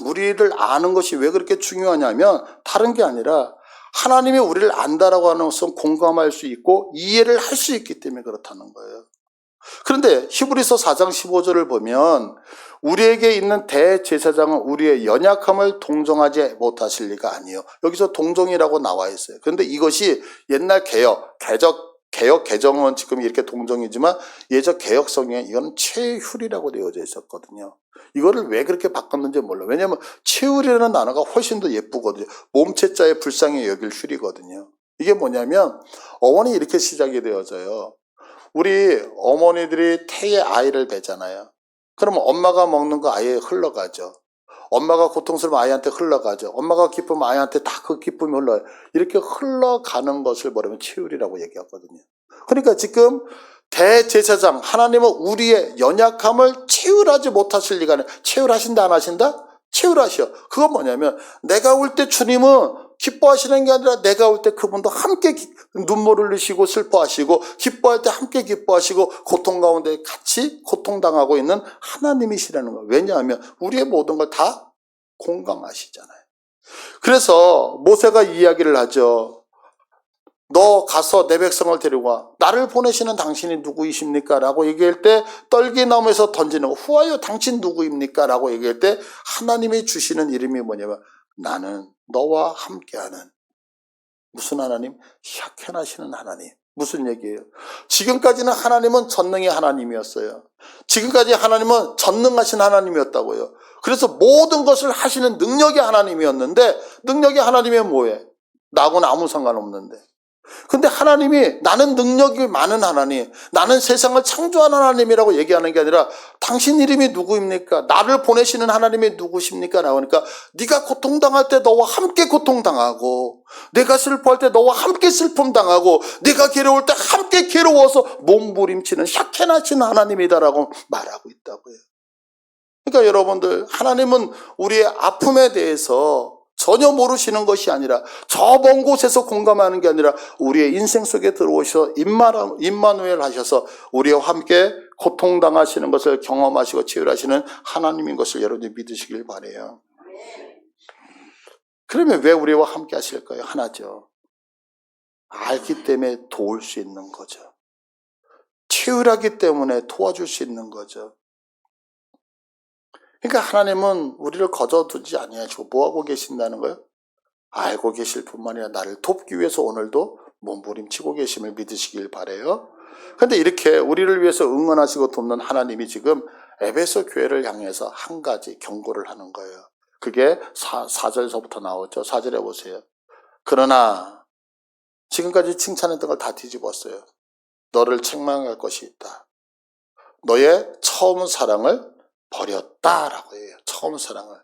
우리를 아는 것이 왜 그렇게 중요하냐면 다른 게 아니라 하나님이 우리를 안다라고 하는 것은 공감할 수 있고 이해를 할 수 있기 때문에 그렇다는 거예요. 그런데 히브리서 4장 15절을 보면 우리에게 있는 대제사장은 우리의 연약함을 동정하지 못하실 리가 아니요. 여기서 동정이라고 나와 있어요. 그런데 이것이 옛날 개혁 개정은 지금 이렇게 동정이지만 예전 개혁성에 이건 최휼이라고 되어져 있었거든요. 이거를 왜 그렇게 바꿨는지 몰라요. 왜냐하면 최휼이라는 단어가 훨씬 더 예쁘거든요. 몸체자의 불쌍히 여길 휼이거든요. 이게 뭐냐면 어원이 이렇게 시작이 되어져요. 우리 어머니들이 태에 아이를 배잖아요. 그러면 엄마가 먹는 거 아이에 흘러가죠. 엄마가 고통스러우면 아이한테 흘러가죠. 엄마가 기쁘면 아이한테 다 그 기쁨이 흘러요. 이렇게 흘러가는 것을 뭐라면 치유리라고 얘기하거든요. 그러니까 지금 대제사장 하나님은 우리의 연약함을 치유하지 못하실 리가 아니라 치유하신다 안 하신다? 치유하셔. 그건 뭐냐면 내가 올 때 주님은 기뻐하시는 게 아니라 내가 올 때 그분도 함께 눈물을 흘리시고 슬퍼하시고 기뻐할 때 함께 기뻐하시고 고통 가운데 같이 고통당하고 있는 하나님이시라는 거예요. 왜냐하면 우리의 모든 걸 다 공감하시잖아요. 그래서 모세가 이야기를 하죠. 너 가서 내 백성을 데리고 와. 나를 보내시는 당신이 누구이십니까? 라고 얘기할 때 떨기나무에서 던지는 거. 후하여 당신 누구입니까? 라고 얘기할 때 하나님이 주시는 이름이 뭐냐면 나는 너와 함께하는 무슨 하나님? 샤켄하시는 하나님. 무슨 얘기예요? 지금까지는 하나님은 전능의 하나님이었어요. 지금까지 하나님은 전능하신 하나님이었다고요. 그래서 모든 것을 하시는 능력의 하나님이었는데 능력의 하나님이 뭐예요? 나하고는 아무 상관없는데. 근데 하나님이 나는 능력이 많은 하나님, 나는 세상을 창조하는 하나님이라고 얘기하는 게 아니라 당신 이름이 누구입니까? 나를 보내시는 하나님이 누구십니까? 나오니까 네가 고통당할 때 너와 함께 고통당하고 내가 슬퍼할 때 너와 함께 슬픔당하고 내가 괴로울 때 함께 괴로워서 몸부림치는 샤켄하신 하나님이다라고 말하고 있다고요. 그러니까 여러분들 하나님은 우리의 아픔에 대해서 전혀 모르시는 것이 아니라 저 먼 곳에서 공감하는 게 아니라 우리의 인생 속에 들어오셔서 임마누엘 하셔서 우리와 함께 고통당하시는 것을 경험하시고 치유하시는 하나님인 것을 여러분이 믿으시길 바라요. 그러면 왜 우리와 함께 하실까요? 하나죠. 알기 때문에 도울 수 있는 거죠. 치유하기 때문에 도와줄 수 있는 거죠. 그러니까 하나님은 우리를 거저두지 아니하시고 뭐하고 계신다는 거예요? 알고 계실 뿐만 아니라 나를 돕기 위해서 오늘도 몸부림치고 계심을 믿으시길 바라요. 그런데 이렇게 우리를 위해서 응원하시고 돕는 하나님이 지금 에베소 교회를 향해서 한 가지 경고를 하는 거예요. 그게 4절서부터 나오죠. 4절에 보세요. 그러나 지금까지 칭찬했던 걸 다 뒤집었어요. 너를 책망할 것이 있다. 너의 처음 사랑을 버렸다라고 해요. 처음 사랑을.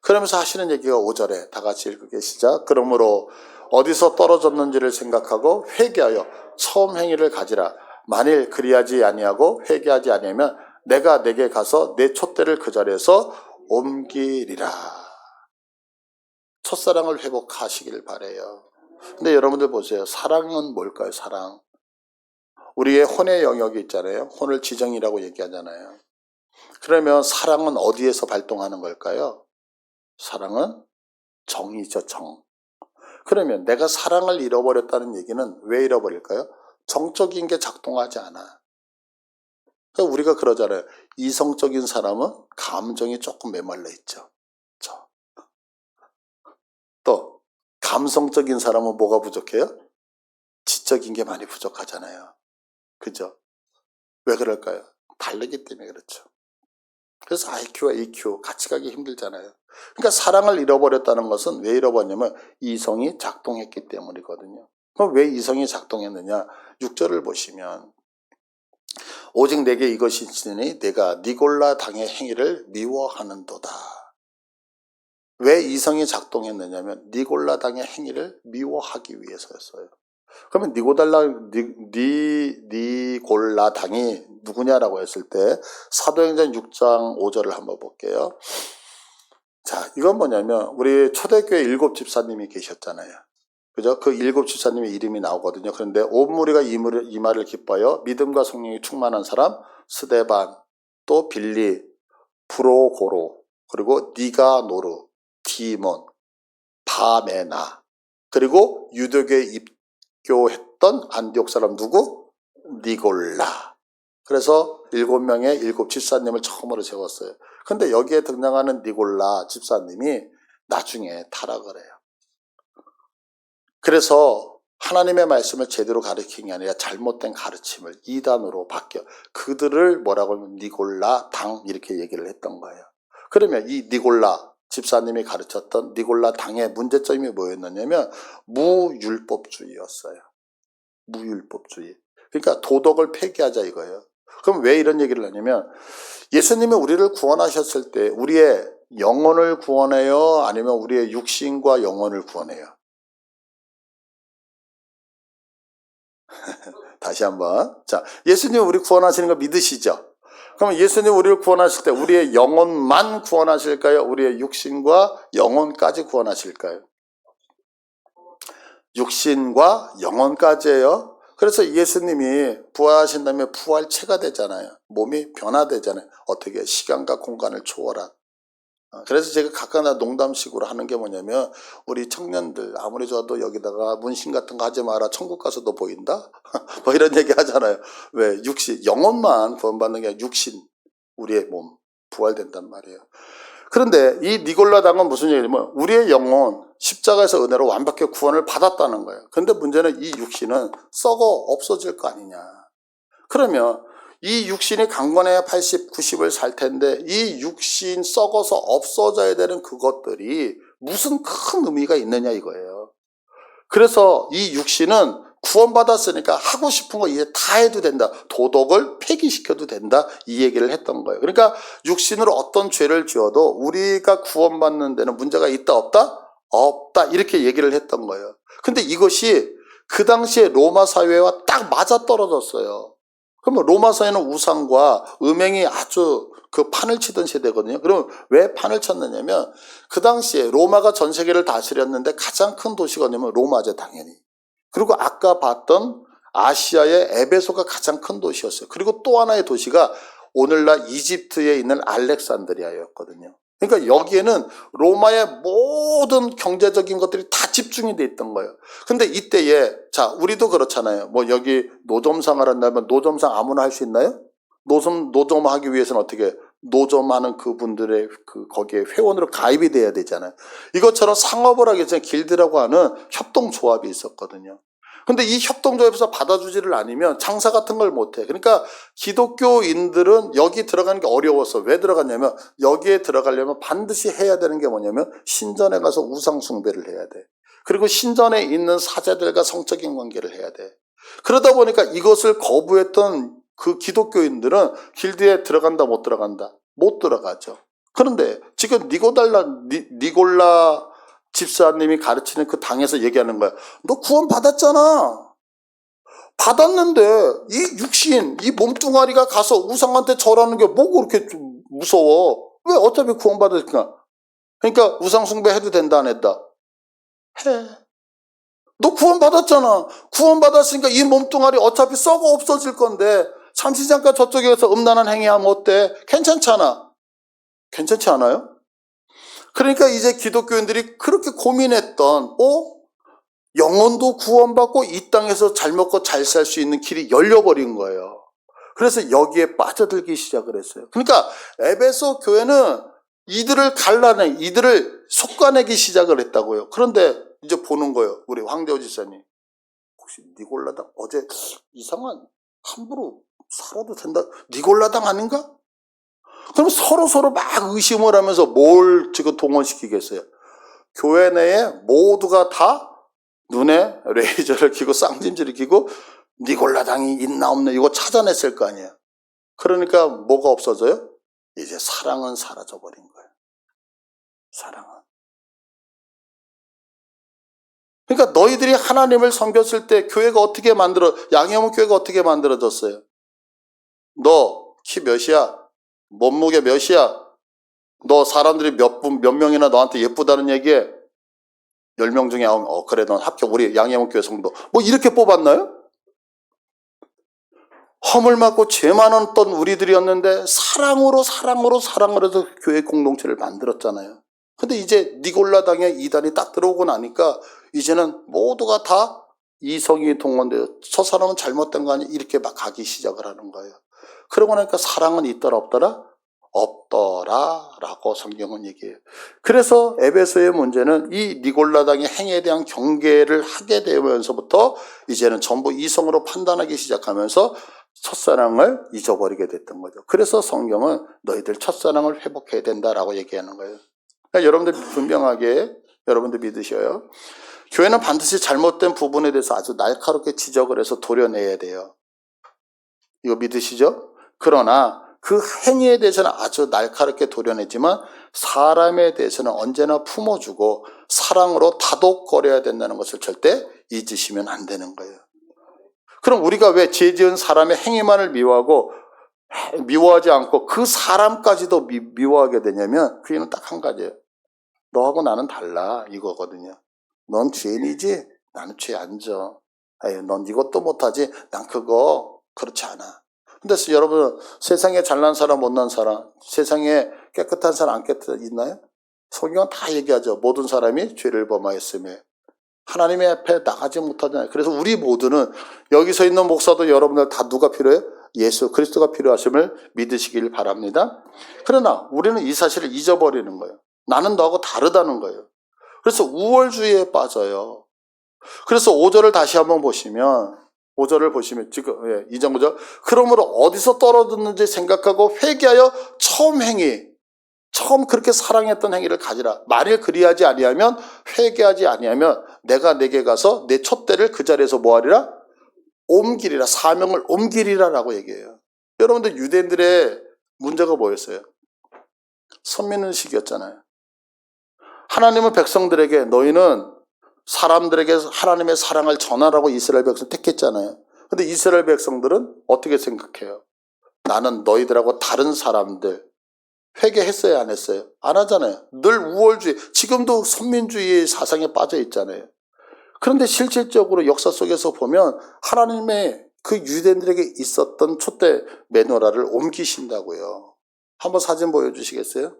그러면서 하시는 얘기가 5절에 다 같이 읽게 시작. 그러므로 어디서 떨어졌는지를 생각하고 회개하여 처음 행위를 가지라. 만일 그리하지 아니하고 회개하지 아니하면 내가 내게 가서 내 촛대를 그 자리에서 옮기리라. 첫사랑을 회복하시길 바라요. 근데 여러분들 보세요. 사랑은 뭘까요? 사랑. 우리의 혼의 영역이 있잖아요. 혼을 지정이라고 얘기하잖아요. 그러면 사랑은 어디에서 발동하는 걸까요? 사랑은 정이죠, 정. 그러면 내가 사랑을 잃어버렸다는 얘기는 왜 잃어버릴까요? 정적인 게 작동하지 않아. 그러니까 우리가 그러잖아요. 이성적인 사람은 감정이 조금 메말라 있죠. 또 감성적인 사람은 뭐가 부족해요? 지적인 게 많이 부족하잖아요. 그죠? 왜 그럴까요? 다르기 때문에 그렇죠. 그래서 IQ와 EQ 같이 가기 힘들잖아요. 그러니까 사랑을 잃어버렸다는 것은 왜 잃어버렸냐면 이성이 작동했기 때문이거든요. 그럼 왜 이성이 작동했느냐? 6절을 보시면 오직 내게 이것이 있으니 내가 니골라 당의 행위를 미워하는도다. 왜 이성이 작동했느냐면 니골라 당의 행위를 미워하기 위해서였어요. 그러면 니골라 당이 누구냐라고 했을 때 사도행전 6장 5절을 한번 볼게요. 자, 이건 뭐냐면 우리 초대교회 7 집사님이 계셨잖아요. 그죠? 그 일곱 집사님의 이름이 나오거든요. 그런데 온 무리가 이 말을 기뻐하여 믿음과 성령이 충만한 사람 스데반, 또 빌리, 브로고로, 그리고 니가노르, 디몬, 바메나, 그리고 유대교에 입교했던 안디옥 사람 누구? 니골라. 그래서 7명의 일곱 집사님을 처음으로 세웠어요. 근데 여기에 등장하는 니골라 집사님이 나중에 타락을 해요. 그래서 하나님의 말씀을 제대로 가르치는 게 아니라 잘못된 가르침을 이단으로 바뀌어 그들을 뭐라고 하면 니골라 당 이렇게 얘기를 했던 거예요. 그러면 이 니골라 집사님이 가르쳤던 니골라 당의 문제점이 뭐였느냐면 무율법주의였어요. 무율법주의. 그러니까 도덕을 폐기하자 이거예요. 그럼 왜 이런 얘기를 하냐면 예수님이 우리를 구원하셨을 때 우리의 영혼을 구원해요? 아니면 우리의 육신과 영혼을 구원해요? 다시 한번. 자, 예수님 우리 구원하시는 거 믿으시죠? 그럼 예수님 우리를 구원하실 때 우리의 영혼만 구원하실까요? 우리의 육신과 영혼까지 구원하실까요? 육신과 영혼까지예요. 그래서 예수님이 부활하신 다음에 부활체가 되잖아요. 몸이 변화되잖아요. 어떻게? 시간과 공간을 초월한. 그래서 제가 가끔가다 농담식으로 하는 게 뭐냐면 우리 청년들 아무리 좋아도 여기다가 문신 같은 거 하지 마라. 천국 가서도 보인다? 뭐 이런 얘기 하잖아요. 왜? 육신, 영혼만 구원받는 게 아니라 육신, 우리의 몸 부활된단 말이에요. 그런데 이 니골라 당은 무슨 얘기냐면 우리의 영혼 십자가에서 은혜로 완벽하게 구원을 받았다는 거예요. 그런데 문제는 이 육신은 썩어 없어질 거 아니냐. 그러면 이 육신이 강건해야 80, 90을 살 텐데 이 육신 썩어서 없어져야 되는 그것들이 무슨 큰 의미가 있느냐 이거예요. 그래서 이 육신은 구원받았으니까 하고 싶은 거 이제 다 해도 된다. 도덕을 폐기시켜도 된다. 이 얘기를 했던 거예요. 그러니까 육신으로 어떤 죄를 지어도 우리가 구원받는 데는 문제가 있다 없다? 없다. 이렇게 얘기를 했던 거예요. 근데 이것이 그 당시에 로마 사회와 딱 맞아떨어졌어요. 그러면 로마 사회는 우상과 음행이 아주 그 판을 치던 세대거든요. 그럼 왜 판을 쳤느냐면 그 당시에 로마가 전 세계를 다스렸는데 가장 큰 도시가 뭐냐면 로마죠, 당연히. 그리고 아까 봤던 아시아의 에베소가 가장 큰 도시였어요. 그리고 또 하나의 도시가 오늘날 이집트에 있는 알렉산드리아였거든요. 그러니까 여기에는 로마의 모든 경제적인 것들이 다 집중이 돼 있던 거예요. 근데 이때에 자 우리도 그렇잖아요. 뭐 여기 노점상을 한다면 노점상 아무나 할 수 있나요? 노점하기 위해서는 어떻게 노점하는 그분들의 거기에 회원으로 가입이 돼야 되잖아요. 이것처럼 상업을 하기 전에 길드라고 하는 협동조합이 있었거든요. 근데 이 협동조합에서 받아주지를 않으면 장사 같은 걸 못해. 그러니까 기독교인들은 여기 들어가는 게 어려워서 왜 들어갔냐면 여기에 들어가려면 반드시 해야 되는 게 뭐냐면 신전에 가서 우상 숭배를 해야 돼. 그리고 신전에 있는 사제들과 성적인 관계를 해야 돼. 그러다 보니까 이것을 거부했던 그 기독교인들은 길드에 들어간다 못 들어간다? 못 들어가죠. 그런데 지금 니골라 집사님이 가르치는 그 당에서 얘기하는 거야. 너 구원 받았잖아. 받았는데 이 육신, 이 몸뚱아리가 가서 우상한테 절하는 게 뭐가 그렇게 좀 무서워? 왜 어차피 구원 받으니까? 그러니까 우상 숭배 해도 된다 안 했다? 해. 너 구원 받았잖아. 구원 받았으니까 이 몸뚱아리 어차피 썩어 없어질 건데 참치장가 저쪽에 가서 음란한 행위하면 어때? 괜찮잖아. 괜찮지 않아요? 그러니까 이제 기독교인들이 그렇게 고민했던 영혼도 구원받고 이 땅에서 잘 먹고 잘 살 수 있는 길이 열려버린 거예요. 그래서 여기에 빠져들기 시작을 했어요. 그러니까 에베소 교회는 이들을 이들을 솎아내기 시작을 했다고요. 그런데 이제 보는 거예요. 우리 황대호 지사님. 혹시 니골라당 어제 이상한 함부로 살아도 된다. 니골라당 아닌가? 그럼 서로 막 의심을 하면서 뭘 지금 동원시키겠어요? 교회 내에 모두가 다 눈에 레이저를 켜고 쌍찜질을 켜고 니골라당이 있나 없나 이거 찾아냈을 거 아니에요. 그러니까 뭐가 없어져요? 이제 사랑은 사라져버린 거예요. 사랑은. 그러니까 너희들이 하나님을 섬겼을 때 교회가 어떻게 양형은 교회가 어떻게 만들어졌어요? 너 키 몇이야? 몸무게 몇이야? 너 사람들이 몇 명이나 너한테 예쁘다는 얘기해? 10명 중에 9명, 그래, 넌 합격, 우리 양해문 교회 성도. 뭐 이렇게 뽑았나요? 허물 맞고 죄 많았던 우리들이었는데 사랑으로 해서 교회 공동체를 만들었잖아요. 근데 이제 니골라당의 이단이 딱 들어오고 나니까 이제는 모두가 다 이성이 동원되어 저 사람은 잘못된 거 아니야? 이렇게 막 가기 시작을 하는 거예요. 그러고 나니까 사랑은 있더라 없더라? 없더라라고 성경은 얘기해요. 그래서 에베소의 문제는 이 니골라당의 행위에 대한 경계를 하게 되면서부터 이제는 전부 이성으로 판단하기 시작하면서 첫사랑을 잊어버리게 됐던 거죠. 그래서 성경은 너희들 첫사랑을 회복해야 된다라고 얘기하는 거예요. 그러니까 여러분들 분명하게 여러분들 믿으셔요. 교회는 반드시 잘못된 부분에 대해서 아주 날카롭게 지적을 해서 도려내야 돼요. 이거 믿으시죠? 그러나 그 행위에 대해서는 아주 날카롭게 도려내지만 사람에 대해서는 언제나 품어주고 사랑으로 다독거려야 된다는 것을 절대 잊으시면 안 되는 거예요. 그럼 우리가 왜 죄 지은 사람의 행위만을 미워하지 않고 그 사람까지도 미워하게 되냐면 그 이유는 딱 한 가지예요. 너하고 나는 달라 이거거든요. 넌 죄인이지? 나는 죄 안 져. 아유, 넌 이것도 못하지? 난 그거 그렇지 않아. 근데 여러분 세상에 잘난 사람 못난 사람, 세상에 깨끗한 사람 안 깨끗한 있나요? 성경은 다 얘기하죠. 모든 사람이 죄를 범하였으며 하나님의 앞에 나가지 못하잖아요. 그래서 우리 모두는 여기서 있는 목사도 여러분들 다 누가 필요해요? 예수 그리스도가 필요하심을 믿으시길 바랍니다. 그러나 우리는 이 사실을 잊어버리는 거예요. 나는 너하고 다르다는 거예요. 그래서 우월주의에 빠져요. 그래서 5절을 다시 한번 보시면 5절을 보시면 지금 2장 5절 그러므로 어디서 떨어졌는지 생각하고 회개하여 처음 그렇게 사랑했던 행위를 가지라. 만일 그리하지 아니하면 회개하지 아니하면 내가 내게 가서 내 촛대를 그 자리에서 뭐하리라? 옮기리라. 사명을 옮기리라라고 얘기해요. 여러분들 유대인들의 문제가 뭐였어요? 선민의식이었잖아요. 하나님은 백성들에게 너희는 사람들에게 하나님의 사랑을 전하라고 이스라엘 백성 택했잖아요. 근데 이스라엘 백성들은 어떻게 생각해요? 나는 너희들하고 다른 사람들. 회개했어요, 안 했어요? 안 하잖아요. 늘 우월주의, 지금도 선민주의 사상에 빠져 있잖아요. 그런데 실질적으로 역사 속에서 보면 하나님의 그 유대인들에게 있었던 촛대 메노라를 옮기신다고요. 한번 사진 보여주시겠어요?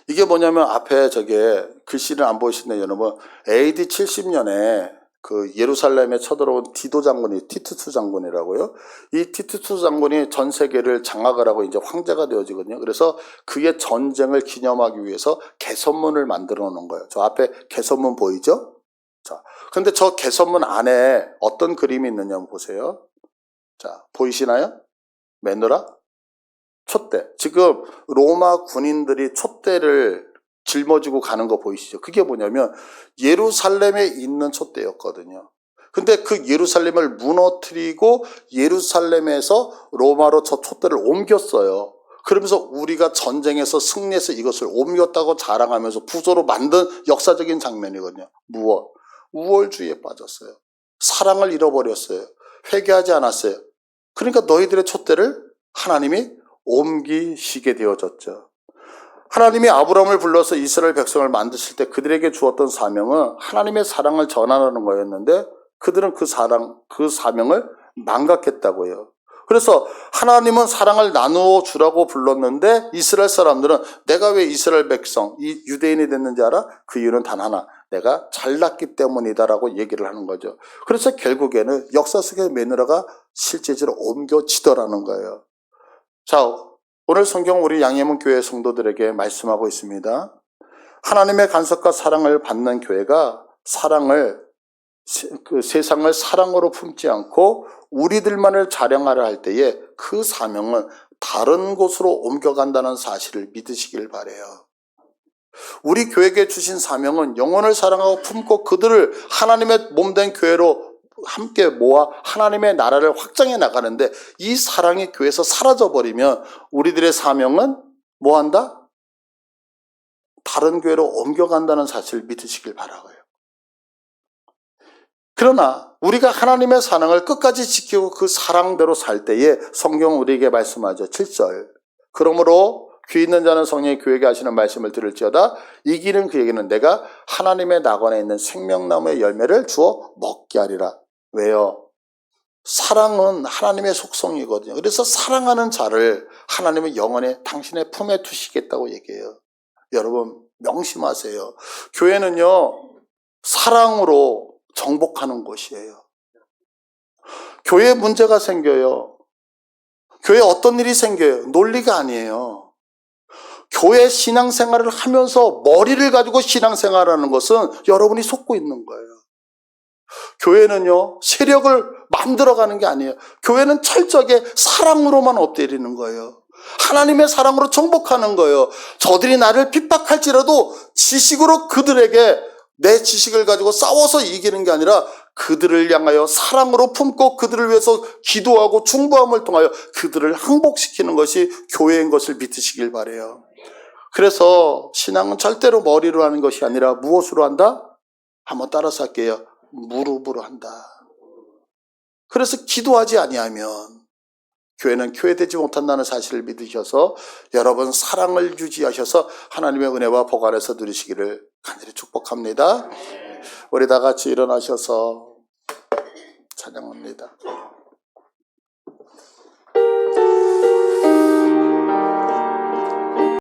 이게 뭐냐면 앞에 저게 글씨를 안 보이시네요, 여러분. AD 70년에 그 예루살렘에 쳐들어온 디도 장군이 티투스 장군이라고요. 이 티투스 장군이 전 세계를 장악을 하고 이제 황제가 되어지거든요. 그래서 그의 전쟁을 기념하기 위해서 개선문을 만들어 놓은 거예요. 저 앞에 개선문 보이죠? 자, 근데 저 개선문 안에 어떤 그림이 있느냐 한번 보세요. 자, 보이시나요? 메노라? 촛대. 지금 로마 군인들이 촛대를 짊어지고 가는 거 보이시죠? 그게 뭐냐면 예루살렘에 있는 촛대였거든요. 근데 그 예루살렘을 무너뜨리고 예루살렘에서 로마로 저 촛대를 옮겼어요. 그러면서 우리가 전쟁에서 승리해서 이것을 옮겼다고 자랑하면서 부조로 만든 역사적인 장면이거든요. 무엇? 우월주의에 빠졌어요. 사랑을 잃어버렸어요. 회개하지 않았어요. 그러니까 너희들의 촛대를 하나님이 옮기시게 되어졌죠. 하나님이 아브라함을 불러서 이스라엘 백성을 만드실 때 그들에게 주었던 사명은 하나님의 사랑을 전하는 거였는데 그들은 그 사명을 망각했다고요. 그래서 하나님은 사랑을 나누어 주라고 불렀는데 이스라엘 사람들은 내가 왜 이스라엘 백성, 이 유대인이 됐는지 알아? 그 이유는 단 하나, 내가 잘났기 때문이다라고 얘기를 하는 거죠. 그래서 결국에는 역사 속의 메누라가 실제적으로 옮겨지더라는 거예요. 자, 오늘 성경 우리 양해문 교회 성도들에게 말씀하고 있습니다. 하나님의 간섭과 사랑을 받는 교회가 세상을 사랑으로 품지 않고 우리들만을 자랑하려 할 때에 그 사명을 다른 곳으로 옮겨간다는 사실을 믿으시길 바라요. 우리 교회에게 주신 사명은 영혼을 사랑하고 품고 그들을 하나님의 몸된 교회로 함께 모아 하나님의 나라를 확장해 나가는데 이 사랑이 교회에서 사라져버리면 우리들의 사명은 뭐한다? 다른 교회로 옮겨간다는 사실을 믿으시길 바라고요. 그러나 우리가 하나님의 사랑을 끝까지 지키고 그 사랑대로 살 때에 성경은 우리에게 말씀하죠. 7절. 그러므로 귀 있는 자는 성령이 교회에게 하시는 말씀을 들을지어다. 이기는 그에게는 내가 하나님의 낙원에 있는 생명나무의 열매를 주어 먹게 하리라. 왜요? 사랑은 하나님의 속성이거든요. 그래서 사랑하는 자를 하나님은 영원히 당신의 품에 두시겠다고 얘기해요. 여러분 명심하세요. 교회는요 사랑으로 정복하는 곳이에요. 교회에 문제가 생겨요. 교회에 어떤 일이 생겨요. 논리가 아니에요. 교회 신앙생활을 하면서 머리를 가지고 신앙생활하는 것은 여러분이 속고 있는 거예요. 교회는요 세력을 만들어가는 게 아니에요. 교회는 철저하게 사랑으로만 엎드리는 거예요. 하나님의 사랑으로 정복하는 거예요. 저들이 나를 핍박할지라도 지식으로 그들에게 내 지식을 가지고 싸워서 이기는 게 아니라 그들을 향하여 사랑으로 품고 그들을 위해서 기도하고 중보함을 통하여 그들을 항복시키는 것이 교회인 것을 믿으시길 바라요. 그래서 신앙은 절대로 머리로 하는 것이 아니라 무엇으로 한다? 한번 따라서 할게요. 무릎으로 한다. 그래서 기도하지 아니하면 교회는 교회되지 못한다는 사실을 믿으셔서 여러분 사랑을 유지하셔서 하나님의 은혜와 복 안에서 누리시기를 간절히 축복합니다. 우리 다 같이 일어나셔서 찬양합니다.